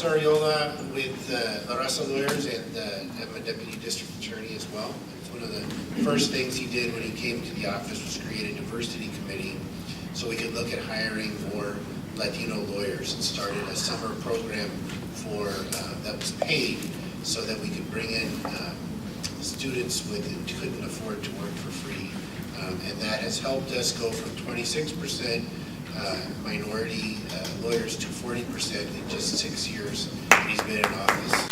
Alex Ariola with the Raza Lawyers, and I'm a deputy district attorney as well. One of the first things he did when he came to the office was create a diversity committee so we could look at hiring more Latino lawyers, and started a summer program for that was paid so that we could bring in students who couldn't afford to work for free. And that has helped us go from 26% minority lawyers to 40% in just 6 years that he's been in office.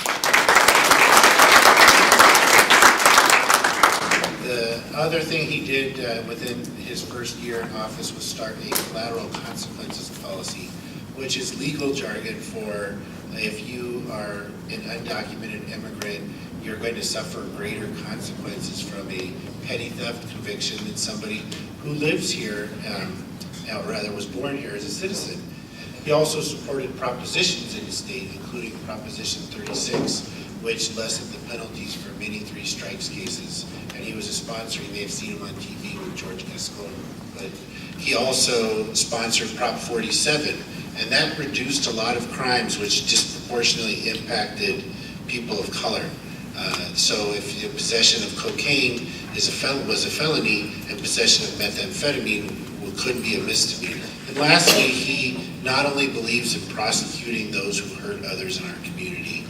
The other thing he did within his first year in office was start a collateral consequences policy, which is legal jargon for if you are an undocumented immigrant, you're going to suffer greater consequences from a petty theft conviction than somebody who lives here, or rather was born here as a citizen. He also supported propositions in his state, including Proposition 36, which lessened the penalties for many three strikes cases. And he was a sponsor. You may have seen him on TV with George Gascon. But he also sponsored Prop 47, and that reduced a lot of crimes which disproportionately impacted people of color. So if the possession of cocaine was a felony, and possession of methamphetamine could be a misdemeanor. And lastly, he not only believes in prosecuting those who hurt others in our community,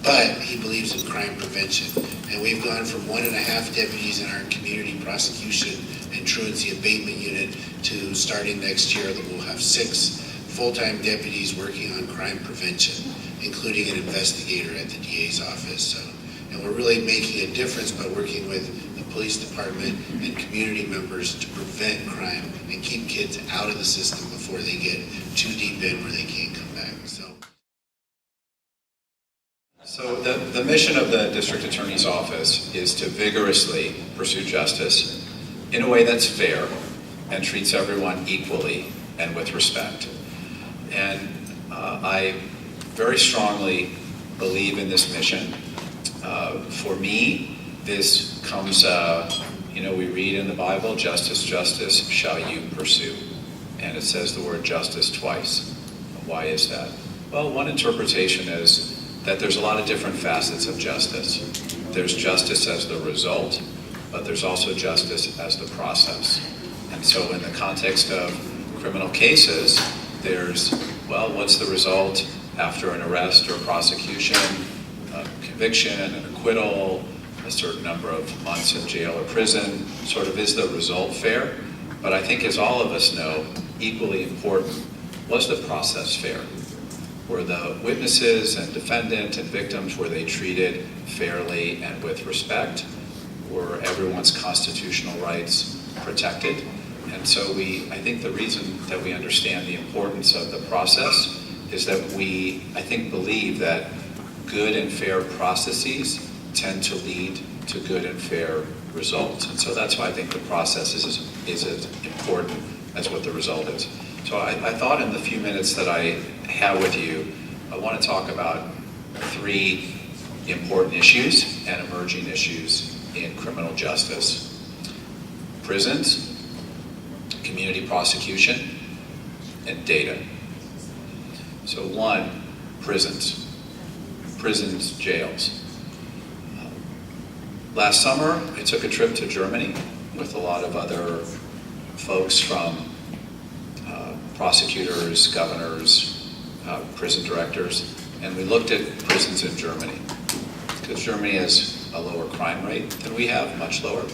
but he believes in crime prevention. And we've gone from 1.5 deputies in our community prosecution and truancy abatement unit to starting next year that we'll have 6 full-time deputies working on crime prevention, including an investigator at the DA's office. And we're really making a difference by working with the police department and community members to prevent crime and keep kids out of the system before they get too deep in where they can't come back. So the mission of the District Attorney's Office is to vigorously pursue justice in a way that's fair and treats everyone equally and with respect. And I very strongly believe in this mission. For me, this comes, we read in the Bible, justice, justice shall you pursue. And it says the word justice twice. Why is that? Well, one interpretation is that there's a lot of different facets of justice. There's justice as the result, but there's also justice as the process. And so in the context of criminal cases, there's, well, what's the result after an arrest or prosecution, a conviction, an acquittal, a certain number of months in jail or prison, sort of is the result fair? But I think, as all of us know, equally important, was the process fair? Were the witnesses and defendant and victims, were they treated fairly and with respect? Were everyone's constitutional rights protected? And so I think the reason that we understand the importance of the process is that we, I think, believe that good and fair processes tend to lead to good and fair results. And so that's why I think the process is as important as what the result is. So I thought in the few minutes that I have with you, I want to talk about 3 important issues and emerging issues in criminal justice: prisons, community prosecution, and data. So 1, prisons. Prisons, jails. Last summer, I took a trip to Germany with a lot of other folks from prosecutors, governors, prison directors, and we looked at prisons in Germany. Because Germany has a lower crime rate than we have, much lower,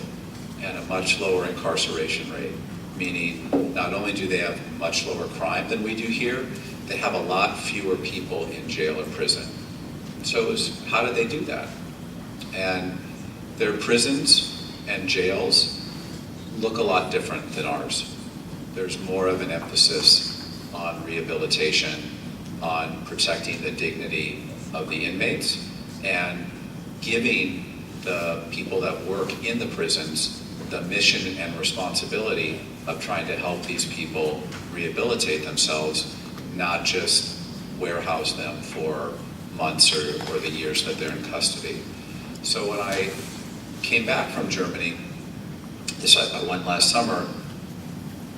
and a much lower incarceration rate. Meaning, not only do they have much lower crime than we do here, they have a lot fewer people in jail or prison. So how did they do that? And their prisons and jails look a lot different than ours. There's more of an emphasis on rehabilitation, on protecting the dignity of the inmates, and giving the people that work in the prisons the mission and responsibility of trying to help these people rehabilitate themselves, not just warehouse them for months or the years that they're in custody. So when I came back from Germany, I went last summer,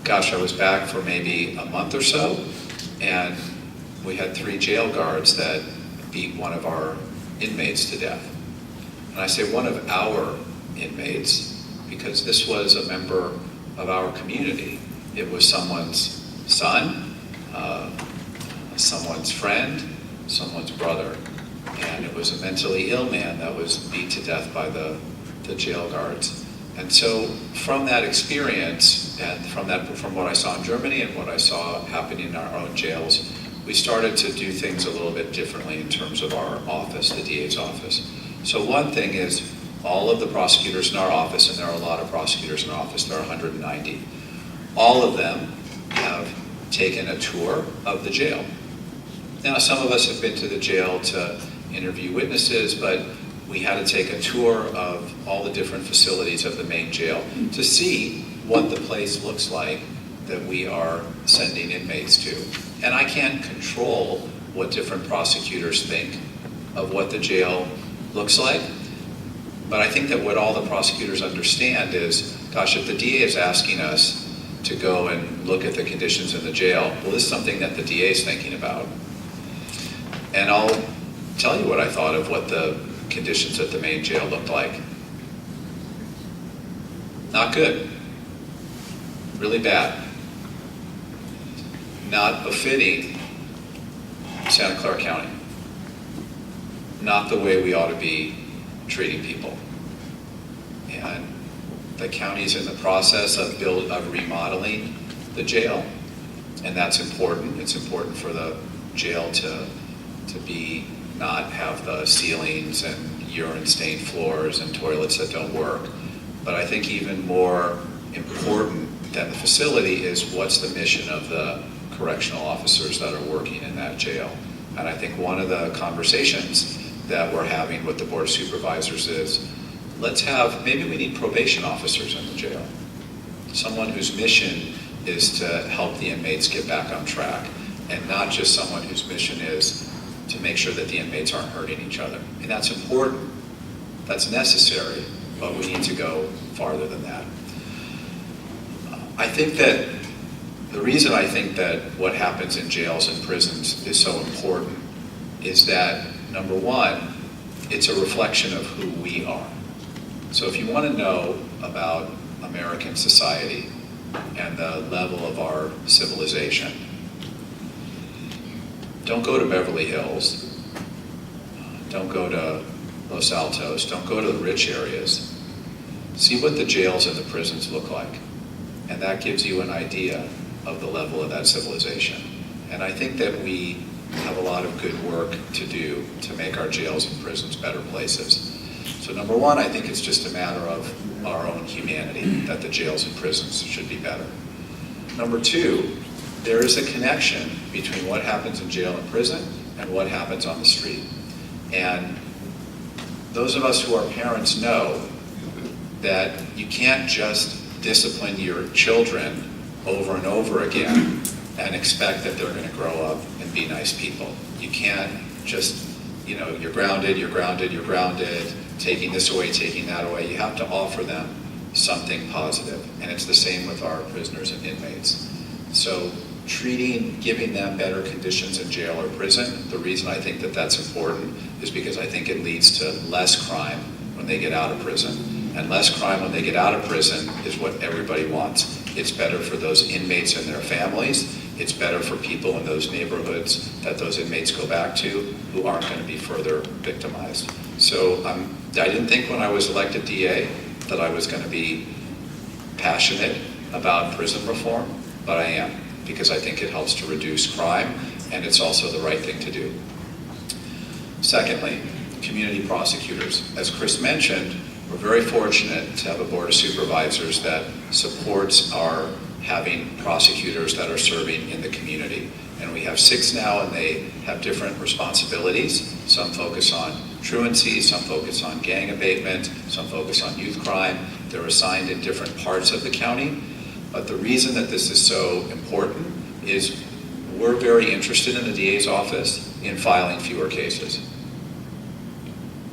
gosh, I was back for maybe a month or so, and we had 3 jail guards that beat one of our inmates to death. And I say one of our inmates because this was a member of our community. It was someone's son, someone's friend, someone's brother. And it was a mentally ill man that was beat to death by the jail guards. And so from that experience and from what I saw in Germany and what I saw happening in our own jails, we started to do things a little bit differently in terms of our office, the DA's office. So one thing is all of the prosecutors in our office, and there are a lot of prosecutors in our office, there are 190, all of them have taken a tour of the jail. Now, some of us have been to the jail to interview witnesses, but we had to take a tour of all the different facilities of the main jail to see what the place looks like that we are sending inmates to. And I can't control what different prosecutors think of what the jail looks like, but I think that what all the prosecutors understand is, gosh, if the DA is asking us to go and look at the conditions in the jail, well, this is something that the DA is thinking about. And I'll tell you what I thought of what the conditions at the main jail looked like. Not good. Really bad. Not befitting Santa Clara County. Not the way we ought to be treating people. And the county's in the process of remodeling the jail, and that's important. It's important for the jail to not have the ceilings and urine-stained floors and toilets that don't work. But I think even more important than the facility is what's the mission of the correctional officers that are working in that jail. And I think one of the conversations that we're having with the Board of Supervisors is, maybe we need probation officers in the jail. Someone whose mission is to help the inmates get back on track, and not just someone whose mission is to make sure that the inmates aren't hurting each other. And that's important, that's necessary, but we need to go farther than that. I think that the reason I think that what happens in jails and prisons is so important is that, number one, it's a reflection of who we are. So if you want to know about American society and the level of our civilization, don't go to Beverly Hills, don't go to Los Altos, don't go to the rich areas. See what the jails and the prisons look like. And that gives you an idea of the level of that civilization. And I think that we have a lot of good work to do to make our jails and prisons better places. So number one, I think it's just a matter of our own humanity, that the jails and prisons should be better. Number two, there is a connection between what happens in jail and prison and what happens on the street. And those of us who are parents know that you can't just discipline your children over and over again and expect that they're going to grow up and be nice people. You can't just, you're grounded, taking this away, taking that away. You have to offer them something positive. And it's the same with our prisoners and inmates. So giving them better conditions in jail or prison, the reason I think that that's important is because I think it leads to less crime when they get out of prison. And less crime when they get out of prison is what everybody wants. It's better for those inmates and their families. It's better for people in those neighborhoods that those inmates go back to who aren't going to be further victimized. So I didn't think when I was elected DA that I was going to be passionate about prison reform, but I am, because I think it helps to reduce crime, and it's also the right thing to do. Secondly, community prosecutors. As Chris mentioned, we're very fortunate to have a Board of Supervisors that supports our having prosecutors that are serving in the community. And we have 6 now, and they have different responsibilities. Some focus on truancy, some focus on gang abatement, some focus on youth crime. They're assigned in different parts of the county. But the reason that this is so important is we're very interested in the DA's office in filing fewer cases.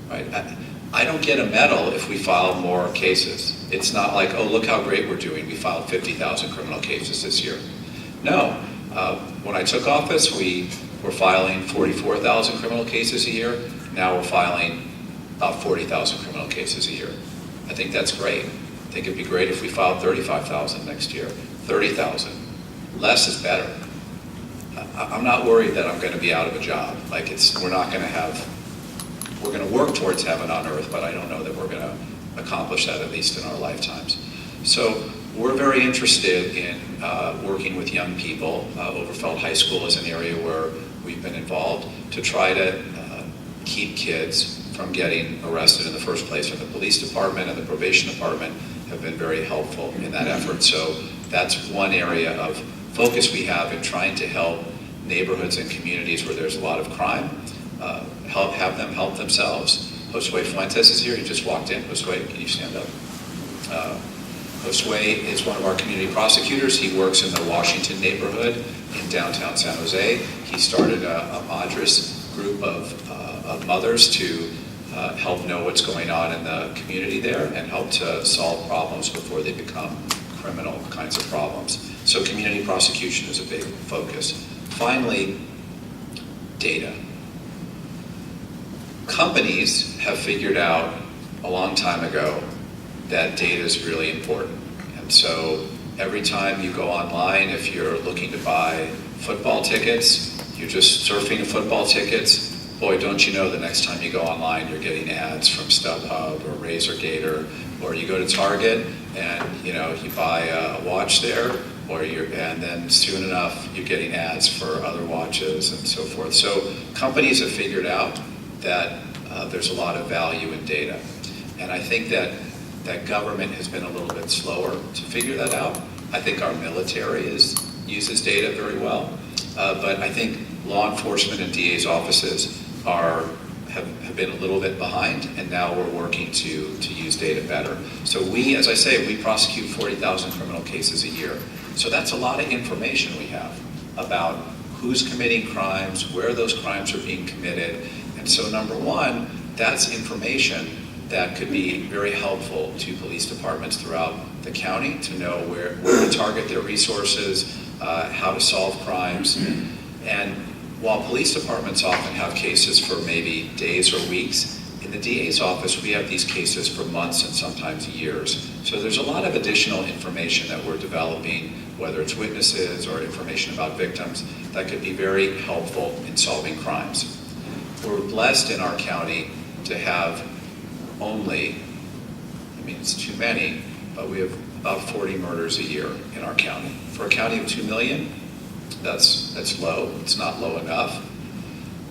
Right? I don't get a medal if we file more cases. It's not like, oh, look how great we're doing. We filed 50,000 criminal cases this year. No. When I took office, we We're filing 44,000 criminal cases a year. Now we're filing about 40,000 criminal cases a year. I think that's great. I think it'd be great if we filed 35,000 next year, 30,000. Less is better. I'm not worried that I'm going to be out of a job. Like we're going to work towards heaven on earth, but I don't know that we're going to accomplish that, at least in our lifetimes. So we're very interested in working with young people. Overfeld High School is an area where we've been involved to try to keep kids from getting arrested in the first place. And the police department and the probation department have been very helpful in that effort. So that's one area of focus we have in trying to help neighborhoods and communities where there's a lot of crime, have them help themselves. Josue Fuentes is here. He just walked in. Josue, can you stand up? Josue is one of our community prosecutors. He works in the Washington neighborhood in downtown San Jose. He started a Madres group of mothers to help know what's going on in the community there and help to solve problems before they become criminal kinds of problems. So community prosecution is a big focus. Finally, data. Companies have figured out a long time ago that data is really important. And so every time you go online, if you're looking to buy football tickets, you're just surfing football tickets, boy, don't you know the next time you go online, you're getting ads from StubHub or RazorGator, or you go to Target and you buy a watch there, and then soon enough you're getting ads for other watches and so forth. So companies have figured out that there's a lot of value in data. And I think that government has been a little bit slower to figure that out. I think our military uses data very well. But I think law enforcement and DA's offices have been a little bit behind, and now we're working to use data better. So as I say, we prosecute 40,000 criminal cases a year. So that's a lot of information we have about who's committing crimes, where those crimes are being committed. And so number one, that's information that could be very helpful to police departments throughout the county to know where to target their resources, how to solve crimes. And while police departments often have cases for maybe days or weeks, in the DA's office we have these cases for months and sometimes years. So there's a lot of additional information that we're developing, whether it's witnesses or information about victims, that could be very helpful in solving crimes. We're blessed in our county to have only, it's too many, but we have about 40 murders a year in our county. For a county of 2 million, that's low. It's not low enough.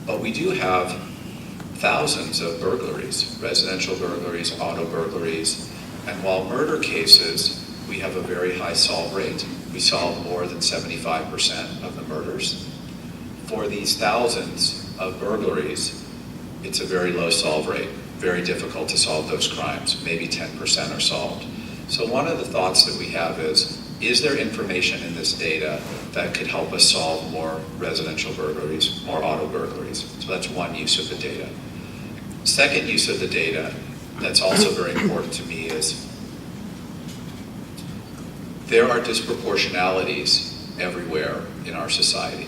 But we do have thousands of burglaries, residential burglaries, auto burglaries. And while murder cases, we have a very high solve rate. We solve more than 75% of the murders. For these thousands of burglaries, it's a very low solve rate. Very difficult to solve those crimes. Maybe 10% are solved. So one of the thoughts that we have is there information in this data that could help us solve more residential burglaries, more auto burglaries? So that's one use of the data. Second use of the data that's also very important to me is there are disproportionalities everywhere in our society.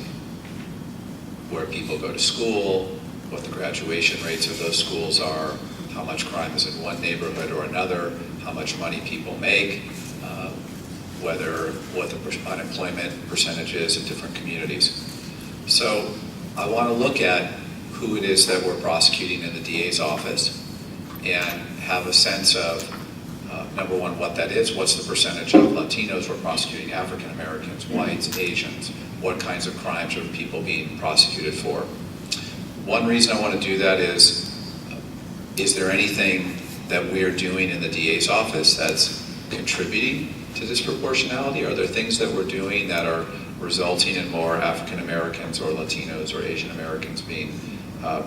Where people go to school, what the graduation rates of those schools are, how much crime is in one neighborhood or another, how much money people make, what the unemployment percentage is in different communities. So I want to look at who it is that we're prosecuting in the DA's office and have a sense of, number one, what that is, what's the percentage of Latinos we're prosecuting, African Americans, whites, Asians, what kinds of crimes are people being prosecuted for. One reason I want to do that is there anything that we're doing in the DA's office that's contributing to disproportionality? Are there things that we're doing that are resulting in more African Americans or Latinos or Asian Americans being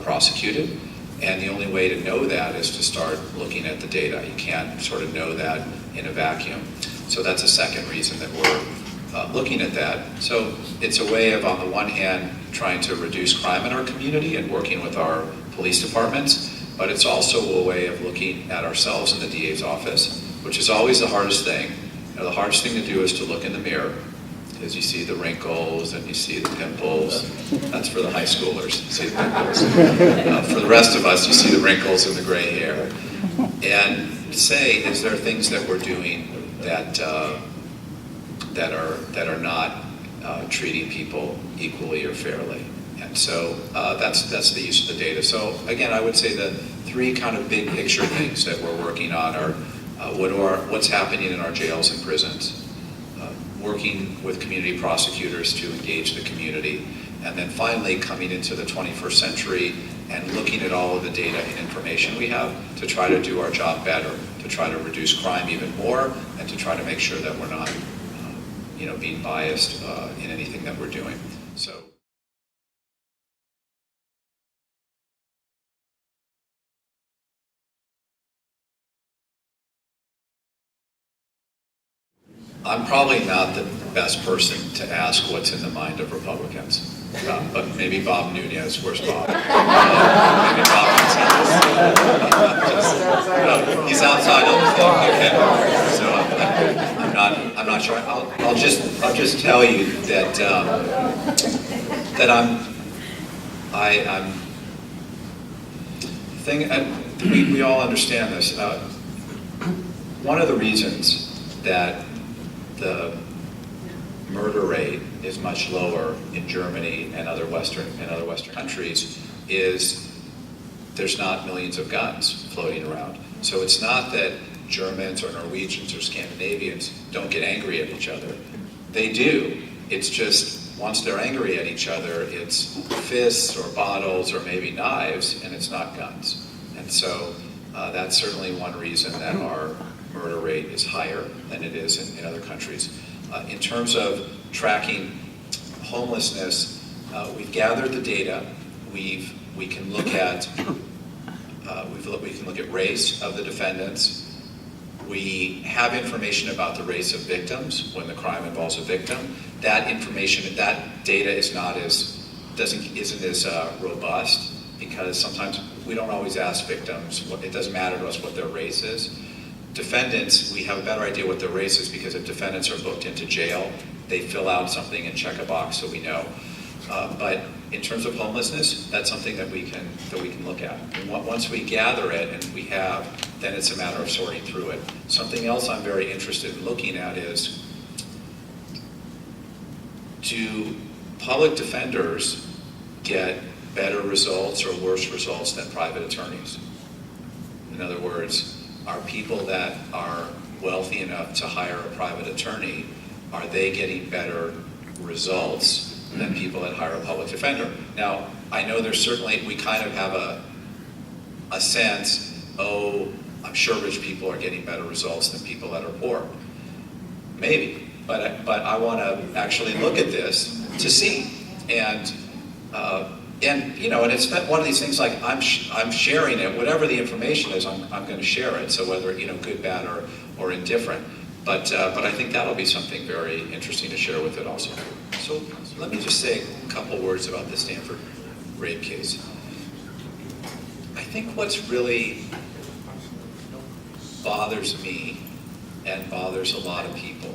prosecuted? And the only way to know that is to start looking at the data. You can't sort of know that in a vacuum. So that's a second reason that we're looking at that. So it's a way of, on the one hand, trying to reduce crime in our community and working with our police departments, but it's also a way of looking at ourselves in the DA's office, which is always the hardest thing. The hardest thing to do is to look in the mirror because you see the wrinkles and you see the pimples. That's for the high schoolers, you see the pimples. For the rest of us, you see the wrinkles and the gray hair. And say, is there things that we're doing that are not treating people equally or fairly? And so that's the use of the data. So again, I would say the three kind of big picture things that we're working on are what's happening in our jails and prisons, working with community prosecutors to engage the community, and then finally coming into the 21st century and looking at all of the data and information we have to try to do our job better, to try to reduce crime even more, and to try to make sure that we're not being biased in anything that we're doing. So. I'm probably not the best person to ask what's in the mind of Republicans, but maybe Bob Nunez. Where's Bob? Maybe Bob can he's outside on the thing. Okay. So I'm not sure. I'll just tell you that we all understand this. One of the reasons that the murder rate is much lower in Germany and other Western countries is there's not millions of guns floating around. So it's not that Germans or Norwegians or Scandinavians don't get angry at each other. They do. It's just once they're angry at each other, it's fists or bottles or maybe knives, and it's not guns. And so that's certainly one reason that our murder rate is higher than it is in other countries. In terms of tracking homelessness, we've gathered the data. We can look at race of the defendants. We have information about the race of victims when the crime involves a victim. That information, that data isn't as robust because sometimes we don't always ask victims. It doesn't matter to us what their race is. Defendants, we have a better idea what their race is because if defendants are booked into jail, they fill out something and check a box so we know. But in terms of homelessness, that's something that we can look at. And once we gather it and we have, then it's a matter of sorting through it. Something else I'm very interested in looking at is, do public defenders get better results or worse results than private attorneys? In other words, are people that are wealthy enough to hire a private attorney, are they getting better results than people that hire a public defender? Now, I know there's certainly, we kind of have a sense, I'm sure rich people are getting better results than people that are poor. Maybe, but I want to actually look at this to see. And it's not one of these things like I'm sharing it, whatever the information is, I'm going to share it. So whether good, bad, or indifferent, but I think that'll be something very interesting to share with it also. So let me just say a couple words about the Stanford rape case. I think what's really bothers me and bothers a lot of people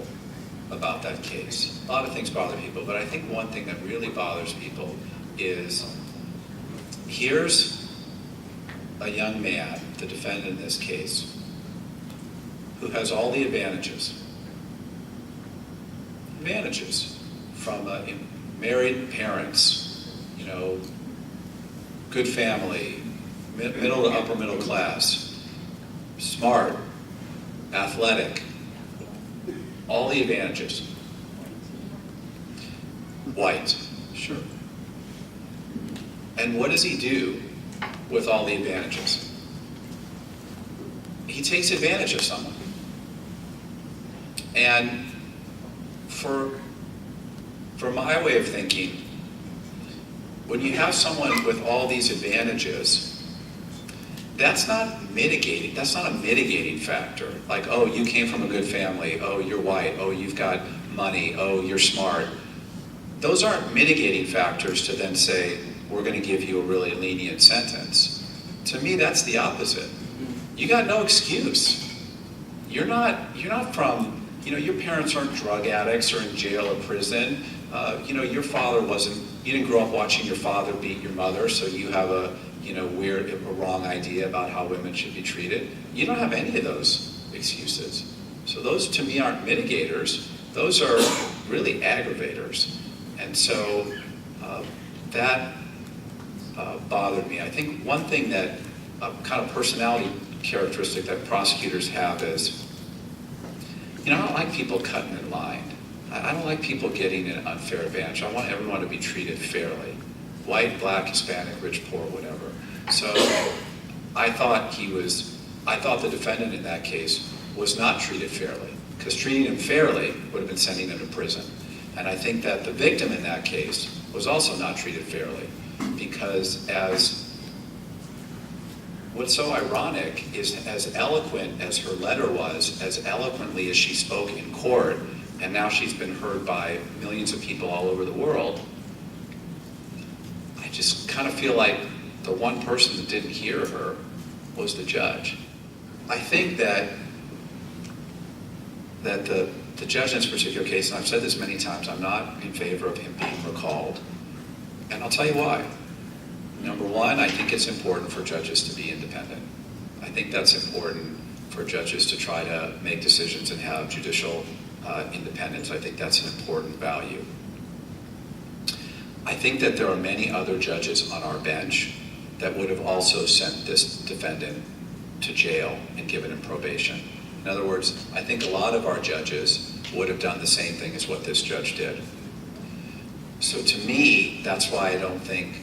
about that case. A lot of things bother people, but I think one thing that really bothers people is here's a young man, the defendant in this case, who has all the advantages from married parents, good family, middle to upper middle class, smart, athletic, all the advantages. White, sure. And what does he do with all the advantages? He takes advantage of someone. And for my way of thinking, when you have someone with all these advantages, that's not a mitigating factor. Like, oh, you came from a good family, oh, you're white, oh, you've got money, oh, you're smart. Those aren't mitigating factors to then say, we're going to give you a really lenient sentence. To me, that's the opposite. You got no excuse. You're not from your parents aren't drug addicts or in jail or prison. Your father you didn't grow up watching your father beat your mother, so you have a wrong idea about how women should be treated. You don't have any of those excuses. So those, to me, aren't mitigators. Those are really aggravators. And so that bothered me. I think one thing that kind of personality characteristic that prosecutors have is, I don't like people cutting in line. I don't like people getting an unfair advantage. I want everyone to be treated fairly. White, black, Hispanic, rich, poor, whatever. So I thought the defendant in that case was not treated fairly, because treating him fairly would have been sending him to prison. And I think that the victim in that case was also not treated fairly, because what's so ironic is, as eloquent as her letter was, as eloquently as she spoke in court, and now she's been heard by millions of people all over the world, I just kind of feel like the one person that didn't hear her was the judge. I think that the judge in this particular case, and I've said this many times, I'm not in favor of him being recalled. And I'll tell you why. Number one, I think it's important for judges to be independent. I think that's important for judges to try to make decisions and have judicial independence. I think that's an important value. I think that there are many other judges on our bench that would have also sent this defendant to jail and given him probation. In other words, I think a lot of our judges would have done the same thing as what this judge did. So to me, that's why I don't think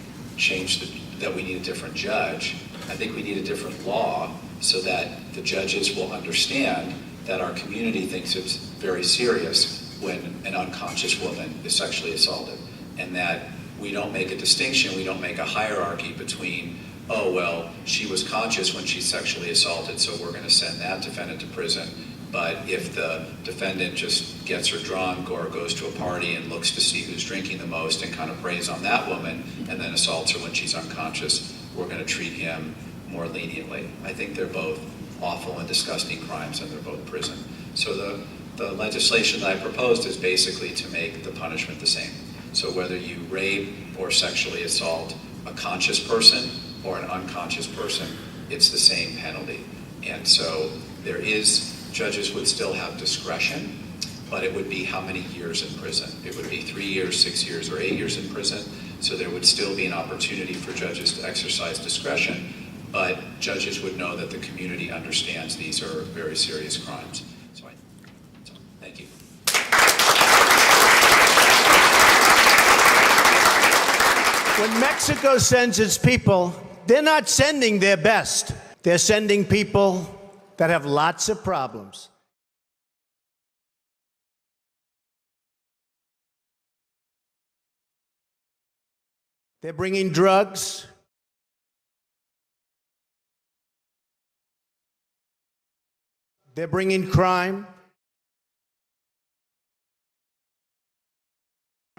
that we need a different judge. I think we need a different law so that the judges will understand that our community thinks it's very serious when an unconscious woman is sexually assaulted, and that we don't make a distinction, we don't make a hierarchy between, oh, well, she was conscious when she's sexually assaulted, so we're going to send that defendant to prison. But if the defendant just gets her drunk or goes to a party and looks to see who's drinking the most and kind of preys on that woman and then assaults her when she's unconscious, we're going to treat him more leniently. I think they're both awful and disgusting crimes, and they're both prison. So the legislation that I proposed is basically to make the punishment the same. So whether you rape or sexually assault a conscious person or an unconscious person, it's the same penalty. And so judges would still have discretion, but it would be how many years in prison. It would be 3 years, 6 years, or 8 years in prison. So there would still be an opportunity for judges to exercise discretion, but judges would know that the community understands these are very serious crimes. So thank you. When Mexico sends its people, they're not sending their best. They're sending people that have lots of problems. They're bringing drugs. They're bringing crime.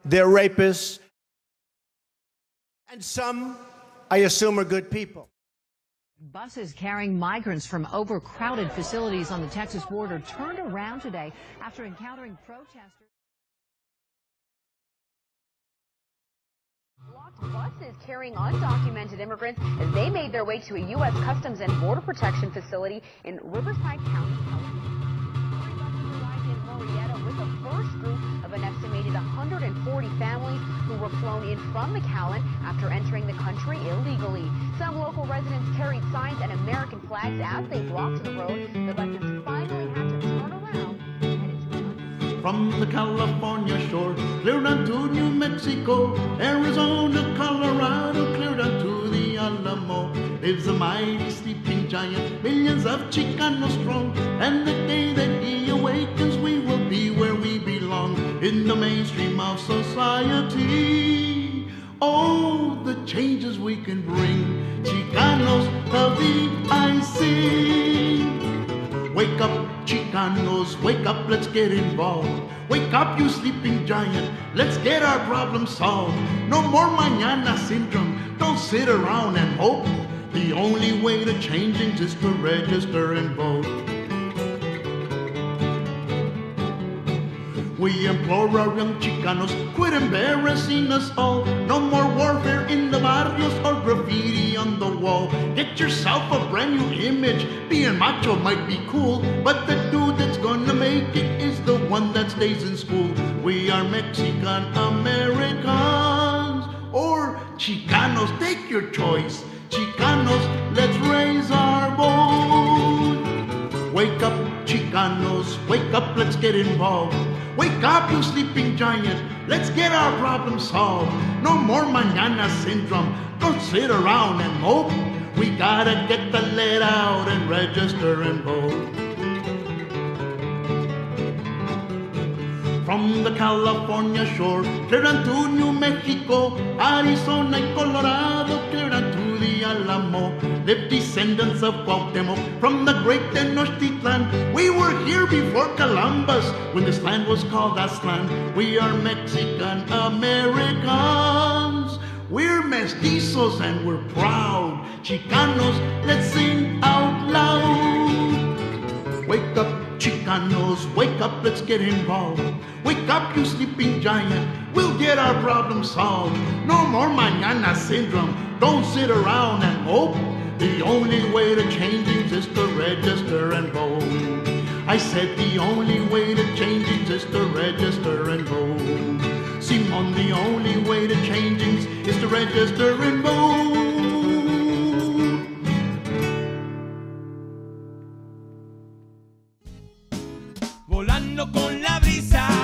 They're rapists. And some, I assume, are good people. Buses carrying migrants from overcrowded facilities on the Texas border turned around today after encountering protesters. Blocked buses carrying undocumented immigrants as they made their way to a U.S. Customs and Border Protection facility in Riverside County, California. 3 buses arrived in Murrieta with the first group of an estimated 140 families who were flown in from McAllen after entering the country illegally. Some local residents carried signs and American flags as they blocked the road. The buses finally had to turn around and head into from the California shore, clear down to New Mexico, Arizona, Colorado, clear down to the Alamo, lives a mighty sleeping giant, millions of Chicanos strong, and the day that he awakens, we will be where we belong, in the mainstream of society. Oh, the changes we can bring, Chicanos of the IC. Wake up, Chicanos, wake up, let's get involved. Wake up, you sleeping giant, let's get our problem solved. No more mañana syndrome, don't sit around and hope. The only way to change things is to register and vote. We implore our young Chicanos, quit embarrassing us all. No more warfare in the barrios or graffiti on the wall. Get yourself a brand new image. Being macho might be cool, but the dude that's gonna make it is the one that stays in school. We are Mexican Americans or Chicanos, take your choice. Chicanos, let's raise our vote. Wake up, Chicanos, wake up, let's get involved. Wake up, you sleeping giant, let's get our problem solved. No more mañana syndrome, don't sit around and mope. We gotta get the lead out and register and vote. From the California shore, clear on to New Mexico, Arizona y Colorado, clear on to the Alamo. Live descendants of Cuauhtemoc from the great Tenochtitlan. We were here before Columbus, when this land was called Aztlan. We are Mexican Americans. We're mestizos and we're proud. Chicanos, let's sing out loud. Wake up, Chicanos, wake up, let's get involved. Wake up, you sleeping giant, we'll get our problem solved. No more mañana syndrome, don't sit around and hope. The only way to change things is to register and vote. I said the only way to change things is to register and vote. Simon, the only way to change things is to register and vote. Volando con la brisa.